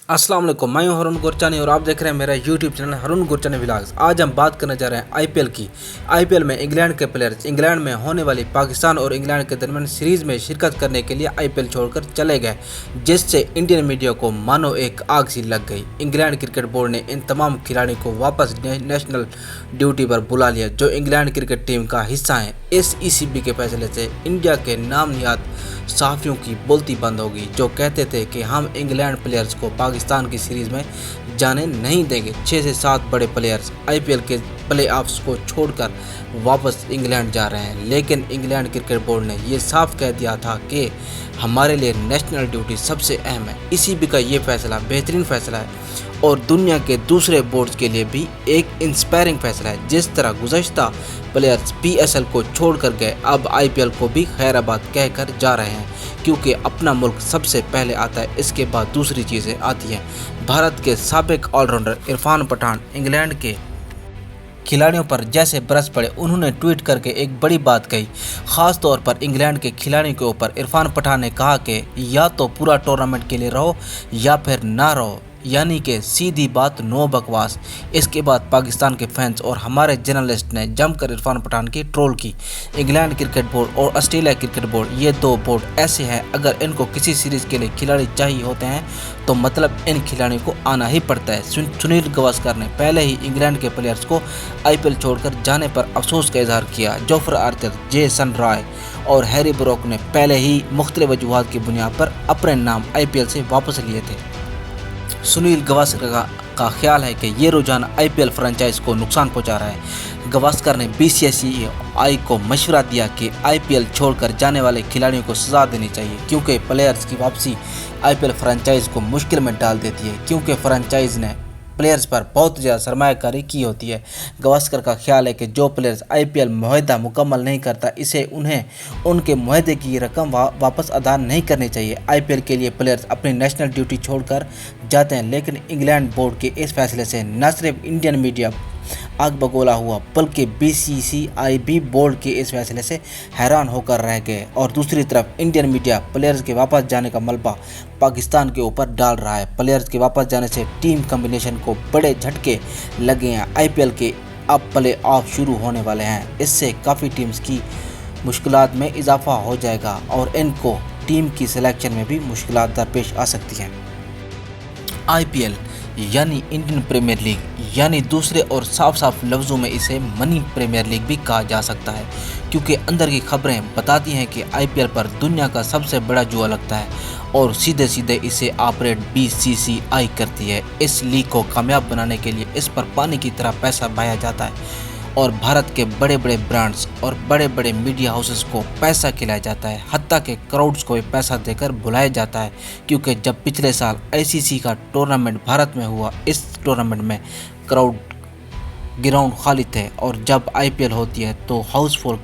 अस्सलाम वालेकुम, मैं हूं हरुण गुरचानी और आप देख रहे हैं मेरा यूट्यूब चैनल हरुण गुरचानी व्लॉग्स। आज हम बात करने जा रहे हैं आईपीएल की। आईपीएल में इंग्लैंड के प्लेयर्स इंग्लैंड में होने वाली पाकिस्तान और इंग्लैंड के दरमियान सीरीज़ में शिरकत करने के लिए आईपीएल छोड़कर चले गए, जिससे इंडियन मीडिया को मानो एक आग सी लग गई। इंग्लैंड क्रिकेट बोर्ड ने इन तमाम खिलाड़ियों को वापस नेशनल ड्यूटी पर बुला लिया, जो इंग्लैंड क्रिकेट टीम का हिस्सा हैं। इस ईसीबी के फैसले से इंडिया के नाम निहाद सहाफ़ियों की बोलती बंद होगी, जो कहते थे कि हम इंग्लैंड प्लेयर्स को पाकिस्तान की सीरीज़ में जाने नहीं देंगे। 6 से 7 बड़े प्लेयर्स आईपीएल के प्ले ऑफ्स को छोड़कर वापस इंग्लैंड जा रहे हैं, लेकिन इंग्लैंड क्रिकेट बोर्ड ने ये साफ कह दिया था कि हमारे लिए नेशनल ड्यूटी सबसे अहम है। ईसीबी का ये फैसला बेहतरीन फैसला है और दुनिया के दूसरे बोर्ड्स के लिए भी एक इंस्पायरिंग फैसला है। जिस तरह गुज़श्ता प्लेयर्स पीएसएल को छोड़कर गए, अब आईपीएल को भी खैराबाद कहकर जा रहे हैं, क्योंकि अपना मुल्क सबसे पहले आता है, इसके बाद दूसरी चीज़ें आती हैं। भारत के साबिक ऑलराउंडर इरफान पठान इंग्लैंड के खिलाड़ियों पर जैसे बरस पड़े, उन्होंने ट्वीट करके एक बड़ी बात कही। ख़ास तौर पर इंग्लैंड के खिलाड़ियों के ऊपर इरफान पठान ने कहा कि या तो पूरा टूर्नामेंट के लिए रहो या फिर ना रहो, यानी कि सीधी बात, नो बकवास। इसके बाद पाकिस्तान के फैंस और हमारे जर्नलिस्ट ने जमकर इरफान पठान की ट्रोल की। इंग्लैंड क्रिकेट बोर्ड और ऑस्ट्रेलिया क्रिकेट बोर्ड, ये दो बोर्ड ऐसे हैं, अगर इनको किसी सीरीज़ के लिए खिलाड़ी चाहिए होते हैं तो मतलब इन खिलाड़ियों को आना ही पड़ता है। सुनील गावस्कर ने पहले ही इंग्लैंड के प्लेयर्स को आईपीएल छोड़कर जाने पर अफसोस का इजहार किया। जोफ्रा आर्चर, जेसन रॉय और हैरी ब्रोक ने पहले ही मुख्तलिफ वजूहात की बुनियाद पर अपने नाम आईपीएल से वापस लिए थे। सुनील गावस्कर का ख्याल है कि ये रुझान आईपीएल फ्रेंचाइज को नुकसान पहुंचा रहा है। गावस्कर ने बीसीसीआई को मशवरा दिया कि आईपीएल छोड़कर जाने वाले खिलाड़ियों को सज़ा देनी चाहिए, क्योंकि प्लेयर्स की वापसी आईपीएल फ्रेंचाइज को मुश्किल में डाल देती है, क्योंकि फ्रेंचाइज ने प्लेयर्स पर बहुत ज़्यादा सरमायाकारी की होती है। गावस्कर का ख्याल है कि जो प्लेयर्स आईपीएल मुआहदा मुकम्मल नहीं करता, इसे उन्हें उनके मुआहदे की रकम वापस अदा नहीं करनी चाहिए। आईपीएल के लिए प्लेयर्स अपनी नेशनल ड्यूटी छोड़कर जाते हैं, लेकिन इंग्लैंड बोर्ड के इस फैसले से न सिर्फ इंडियन मीडिया आग बगोला हुआ, बल्कि बीसीसीआई भी बोर्ड के इस फैसले से हैरान होकर रह गए। और दूसरी तरफ इंडियन मीडिया प्लेयर्स के वापस जाने का मलबा पाकिस्तान के ऊपर डाल रहा है। प्लेयर्स के वापस जाने से टीम कम्बिनेशन को बड़े झटके लगे हैं। आईपीएल के अब प्ले ऑफ शुरू होने वाले हैं, इससे काफ़ी टीम्स की मुश्किलात में इजाफा हो जाएगा और इनको टीम की सिलेक्शन में भी मुश्किलात दरपेश आ सकती हैं। आईपीएल यानी इंडियन प्रीमियर लीग, यानी दूसरे और साफ लफ्ज़ों में इसे मनी प्रीमियर लीग भी कहा जा सकता है, क्योंकि अंदर की खबरें बताती हैं कि आईपीएल पर दुनिया का सबसे बड़ा जुआ लगता है और सीधे सीधे इसे ऑपरेट बीसीसीआई करती है। इस लीग को कामयाब बनाने के लिए इस पर पानी की तरह पैसा बहाया जाता है और भारत के बड़े बड़े ब्रांड्स और बड़े बड़े मीडिया हाउसेस को पैसा खिलाया जाता है, हत्ता के क्राउड्स को भी पैसा देकर बुलाया जाता है। क्योंकि जब पिछले साल आईसीसी का टूर्नामेंट भारत में हुआ, इस टूर्नामेंट में क्राउड ग्राउंड खाली थे, और जब आईपीएल होती है तो हाउसफुल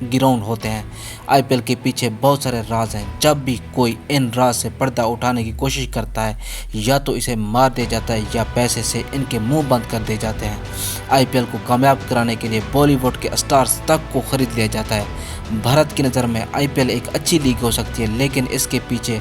ग्राउंड होते हैं। आईपीएल के पीछे बहुत सारे राज हैं। जब भी कोई इन राज से पर्दा उठाने की कोशिश करता है, या तो इसे मार दिया जाता है या पैसे से इनके मुंह बंद कर दिए जाते हैं। आईपीएल को कामयाब कराने के लिए बॉलीवुड के स्टार्स तक को खरीद लिया जाता है। भारत की नज़र में आईपीएल एक अच्छी लीग हो सकती है, लेकिन इसके पीछे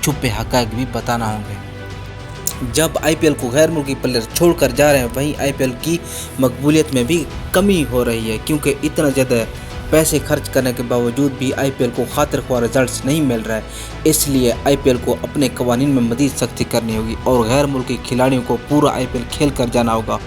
छुपे हक़ाइक़ भी बताना होंगे। जब आईपीएल को गैर मुल्की प्लेयर छोड़कर जा रहे हैं, वहीं आईपीएल की मकबूलियत में भी कमी हो रही है, क्योंकि इतना ज़्यादा पैसे खर्च करने के बावजूद भी आईपीएल को खातिर ख्वाह रिजल्ट्स नहीं मिल रहा है। इसलिए आईपीएल को अपने कवानीन में मज़ीद सख्ती करनी होगी और गैर मुल्की खिलाड़ियों को पूरा आईपीएल खेल कर जाना होगा।